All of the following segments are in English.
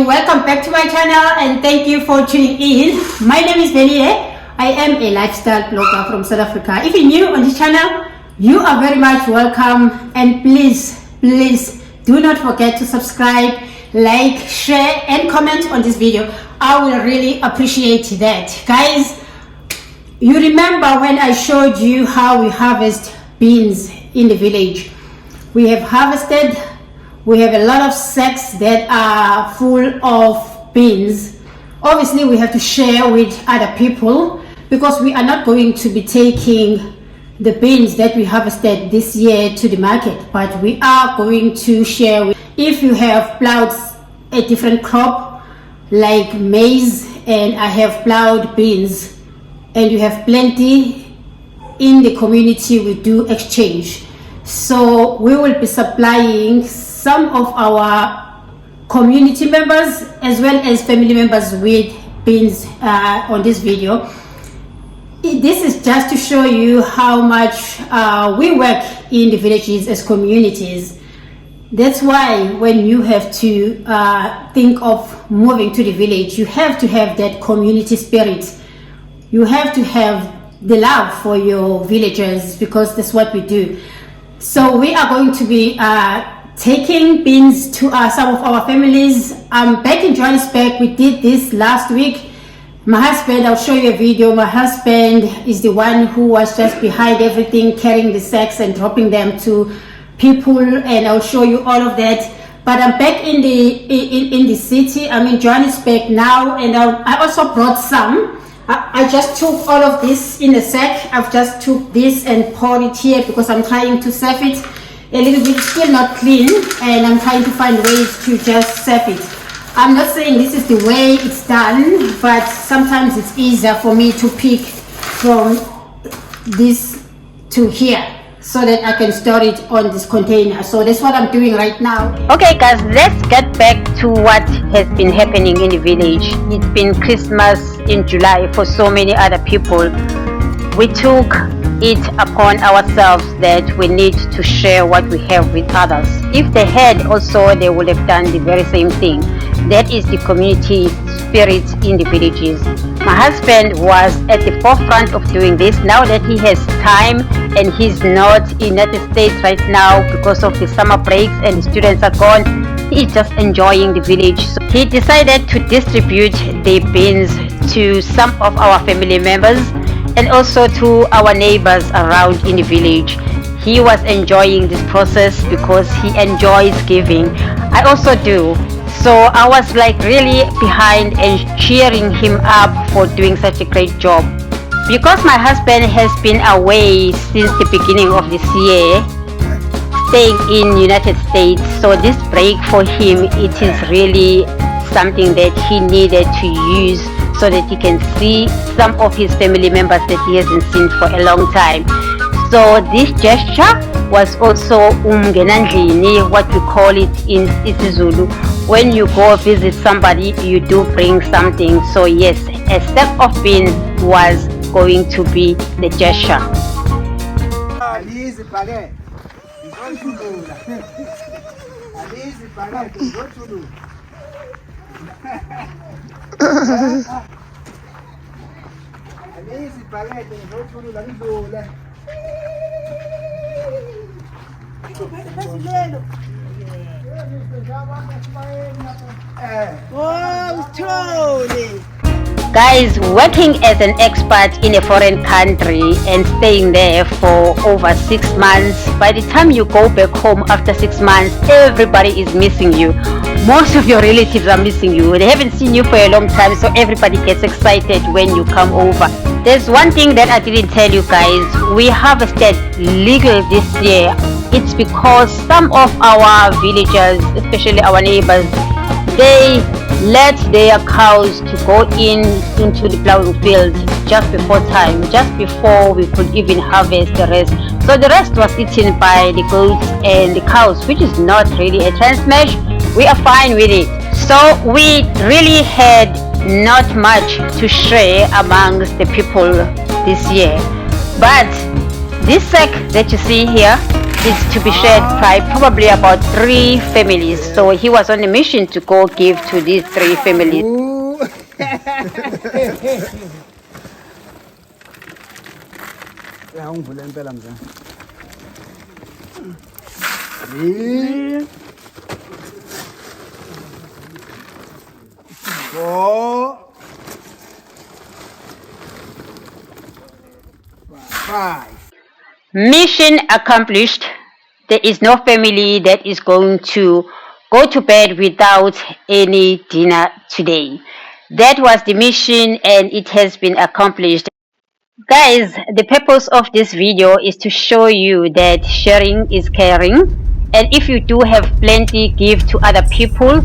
welcome back to my channel and thank you for tuning in. My name is Belie. I am a lifestyle blogger from South Africa. If you're new on this channel, you are very much welcome, and please do not forget to subscribe, like, share and comment on this video. I will really appreciate that. Guys, you remember when I showed you how we harvest beans in the village? We have harvested. We have a lot of sacks that are full of beans. Obviously, we have to share with other people because we are not going to be taking the beans that we harvested this year to the market, but we are going to share with. If you have plowed a different crop like maize and I have plowed beans and you have plenty in the community, we do exchange. So we will be supplying some of our community members as well as family members with beans on this video. This is just to show you how much we work in the villages as communities. That's why when you have to think of moving to the village, you have to have that community spirit. You have to have the love for your villagers, because that's what we do. So we are going to be taking beans to some of our families. I'm back in Johannesburg. We did this last week. My husband, I'll show you a video. My husband is the one who was just behind everything, carrying the sacks and dropping them to people, and I'll show you all of that. But I'm back in the city. I'm in Johannesburg now, and I also brought some. I just took all of this in a sack. I've just took this and poured it here because I'm trying to serve it a little bit. Still not clean, and I'm trying to find ways to just serve it. I'm not saying this is the way it's done, but sometimes it's easier for me to pick from this to here so that I can store it on this container. So that's what I'm doing right now. Okay guys, let's get back to what has been happening in the village. It's been Christmas in July for so many other people. We took it upon ourselves that we need to share what we have with others. If they had also, they would have done the very same thing. That is the community spirit in the villages. My husband was at the forefront of doing this. Now that he has time and he's not in the United States right now because of the summer breaks and the students are gone, he is just enjoying the village. So he decided to distribute the beans to some of our family members and also to our neighbors around in the village. He was enjoying this process because he enjoys giving. I also do. So I was like really behind and cheering him up for doing such a great job. Because my husband has been away since the beginning of this year, staying in United States, so this break for him, it is really something that he needed to use so that he can see some of his family members that he hasn't seen for a long time. So this gesture was also umgenandlini, what we call it in isiZulu. When you go visit somebody, you do bring something. So yes, a sack of beans was going to be the gesture. Guys, working as an expat in a foreign country and staying there for over 6 months, by the time you go back home after 6 months, everybody is missing you. Most of your relatives are missing you. They haven't seen you for a long time, so everybody gets excited when you come over. There's one thing that I didn't tell you guys. We harvested legal this year. It's because some of our villagers, especially our neighbors, they let their cows to go into the plowing field just before time, just before we could even harvest the rest. So the rest was eaten by the goats and the cows, which is not really a transmash. We are fine with it. So we really had not much to share amongst the people this year. But this sack that you see here, is to be shared by probably about 3 families. So he was on a mission to go give to these 3 families. Three, 4, 5. Mission accomplished. There is no family that is going to go to bed without any dinner today. That was the mission and it has been accomplished. Guys, the purpose of this video is to show you that sharing is caring, and if you do have plenty, give to other people,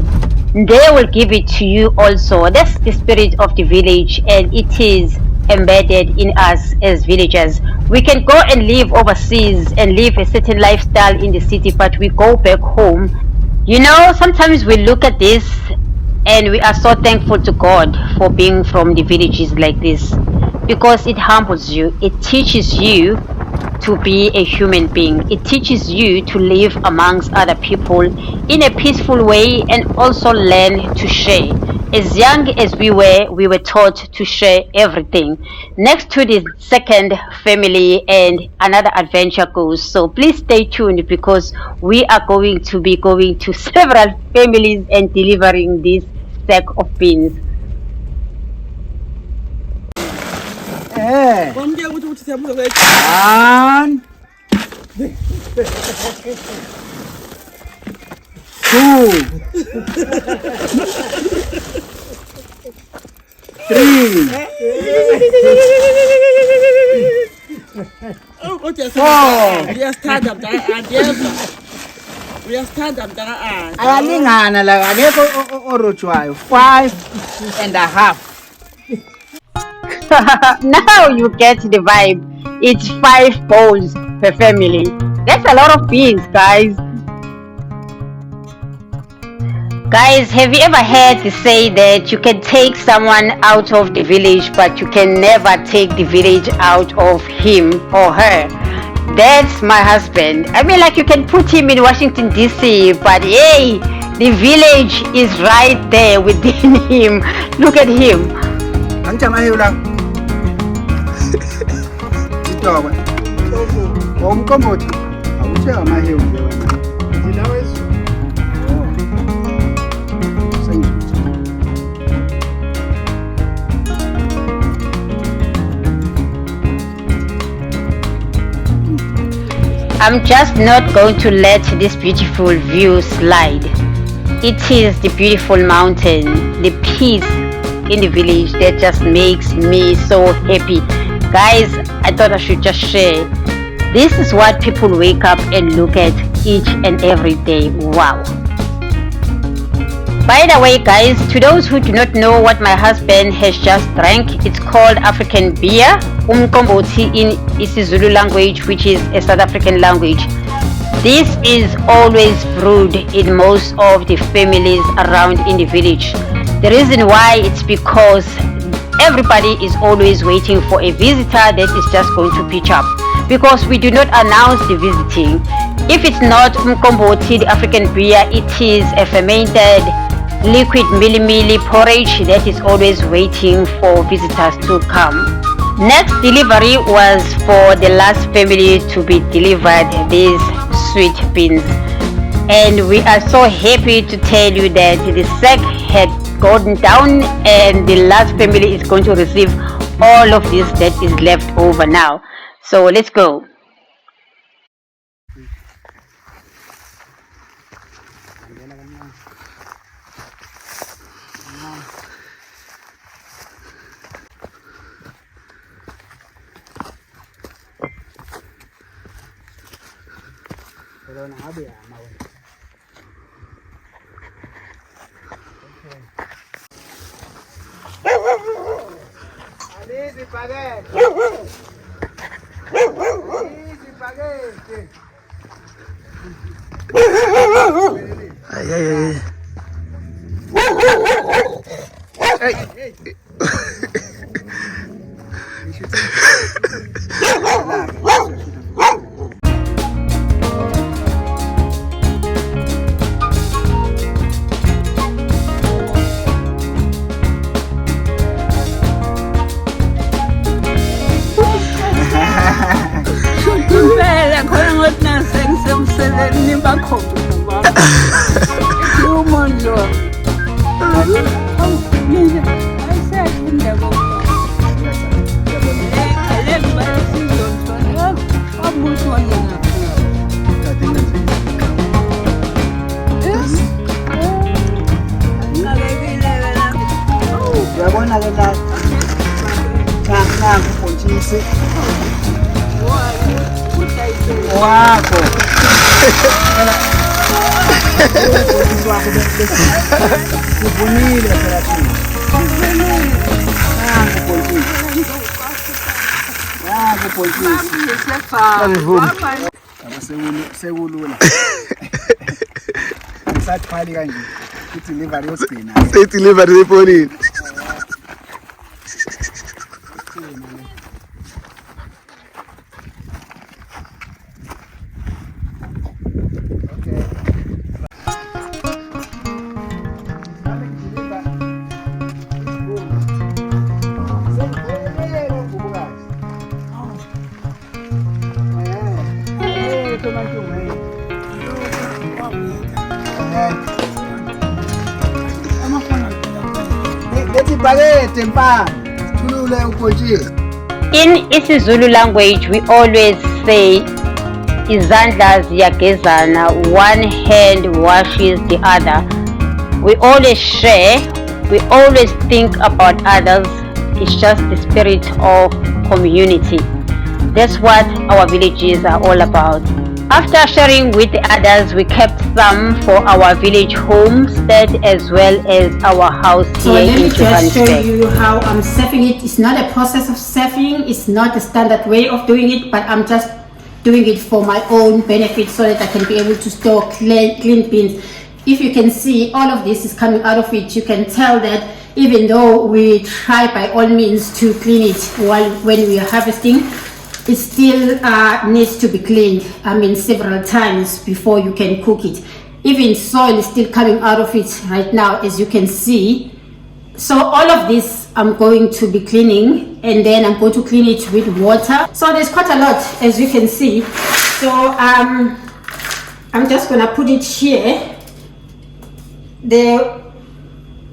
they will give it to you also. That's the spirit of the village, and it is embedded in us as villagers. We can go and live overseas and live a certain lifestyle in the city, but we go back home. You know, sometimes we look at this and we are so thankful to God for being from the villages like this, because it humbles you. It teaches you to be a human being. It teaches you to live amongst other people in a peaceful way and also learn to share. As young as we were taught to share everything. Next to the second family and another adventure goes. So please stay tuned, because we are going to be going to several families and delivering this sack of beans. One, 2, 3, 4. Ayalingana la, akekho orochwayo. 5.5. Now you get the vibe. It's 5 bowls per family. That's a lot of beans, guys. Guys, have you ever heard the say that you can take someone out of the village, but you can never take the village out of him or her? That's my husband. I mean, like, you can put him in Washington DC, but hey, the village is right there within him. Look at him. I'm just not going to let this beautiful view slide. It is the beautiful mountain, the peace in the village that just makes me so happy. Guys, I thought I should just share. This is what people wake up and look at each and every day. Wow. By the way, guys, to those who do not know what my husband has just drank, it's called African beer, umqombothi in isiZulu language, which is a South African language. This is always brewed in most of the families around in the village. The reason why, it's because everybody is always waiting for a visitor that is just going to pitch up, because we do not announce the visiting. If it's not umqombothi, the African beer, it is a fermented liquid mili porridge that is always waiting for visitors to come. Next delivery was for the last family to be delivered these sweet beans, and we are so happy to tell you that the sack had gone down and the last family is going to receive all of this that is left over now. So let's go. Uyabona ke la nangu ubhontshisi wakho. Ubhontshisi wakho uvunile phela thina. Nangu ubhontshisi. Nangu ubhontshisi. Sekulula. Ngisathwali kanje. I-delivery yosigcina. Se-delivery yepolini. In isiZulu language, we always say, izandla ziyagezana, one hand washes the other. We always share, we always think about others. It's just the spirit of community. That's what our villages are all about. After sharing with the others, we kept some for our village homestead as well as our house So here let me in just show Johannesburg. you how I'm serving it. It's not a process of serving. It's not a standard way of doing it, but I'm just doing it for my own benefit so that I can be able to store clean beans. If you can see, all of this is coming out of it. You can tell that even though we try by all means to clean it when we are harvesting, it still needs to be cleaned, several times before you can cook it. Even soil is still coming out of it right now, as you can see. So all of this I'm going to be cleaning, and then I'm going to clean it with water. So there's quite a lot, as you can see. So I'm just gonna put it here.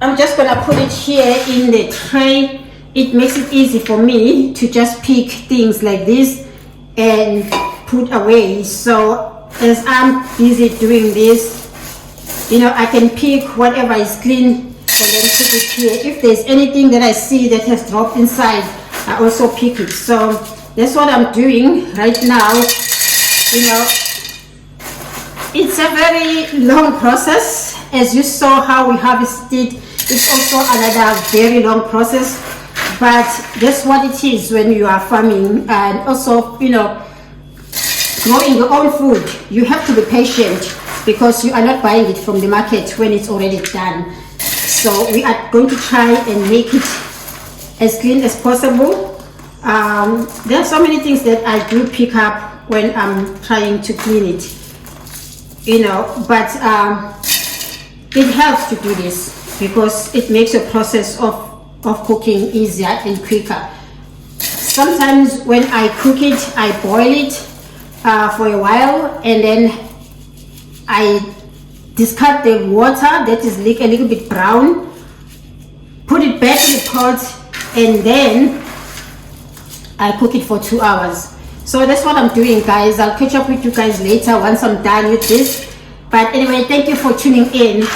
I'm just gonna put it here in the tray. It makes it easy for me to just pick things like this and put away. So as I'm busy doing this, I can pick whatever is clean and then put it here. If there's anything that I see that has dropped inside, I also pick it. So that's what I'm doing right now. It's a very long process. As you saw how we harvested, it's also another very long process. But that's what it is when you are farming, and also, growing your own food. You have to be patient because you are not buying it from the market when it's already done. So we are going to try and make it as clean as possible. There are so many things that I do pick up when I'm trying to clean it, but it helps to do this because it makes the process of cooking easier and quicker. Sometimes when I cook it, I boil it for a while, and then I discard the water that is a little bit brown, put it back in the pot, and then I cook it for 2 hours. So that's what I'm doing, guys. I'll catch up with you guys later once I'm done with this. But anyway, thank you for tuning in.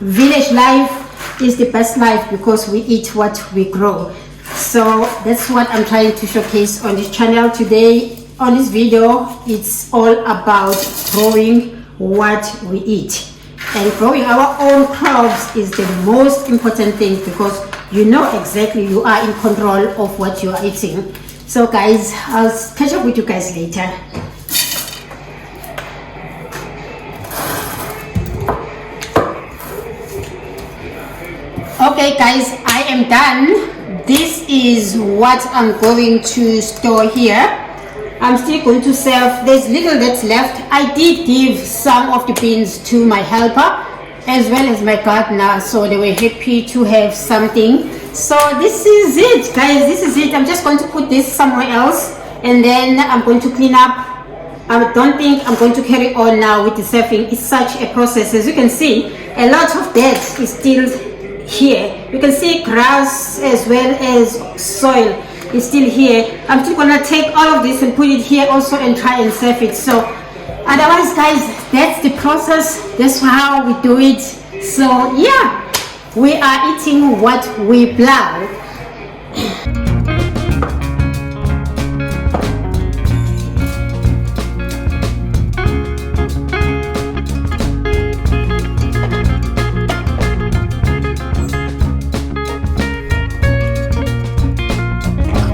Village life is the best life because we eat what we grow. So that's what I'm trying to showcase on this channel today. On this video, it's all about growing what we eat, and growing our own crops is the most important thing because you know exactly you are in control of what you are eating. So guys, I'll catch up with you guys later. Okay guys, I am done. This is what I'm going to store here. I'm still going to serve. There's little that's left. I did give some of the beans to my helper as well as my gardener, so they were happy to have something. So this is it, guys. This is it. I'm just going to put this somewhere else, and then I'm going to clean up I don't think I'm going to carry on now with the surfing. It's such a process. As you can see, a lot of dirt is still here. You can see grass as well as soil is still here. I'm still gonna take all of this and put it here also and try and surf it. So otherwise, guys, that's the process. That's how we do it. So yeah, we are eating what we plow.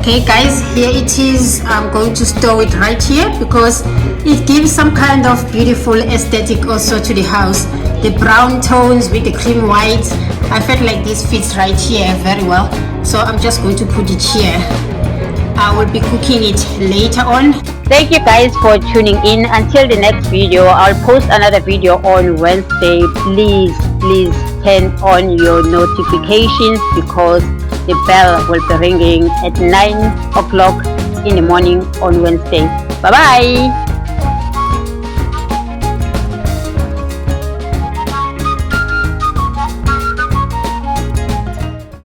Okay guys, here it is. I'm going to store it right here because it gives some kind of beautiful aesthetic also to the house. The brown tones with the cream white, I felt like this fits right here very well, so I'm just going to put it here. I will be cooking it later on. Thank you guys for tuning in. Until the next video, I'll post another video on Wednesday. Please turn on your notifications because the bell will be ringing at 9 o'clock in the morning on Wednesday. Bye bye.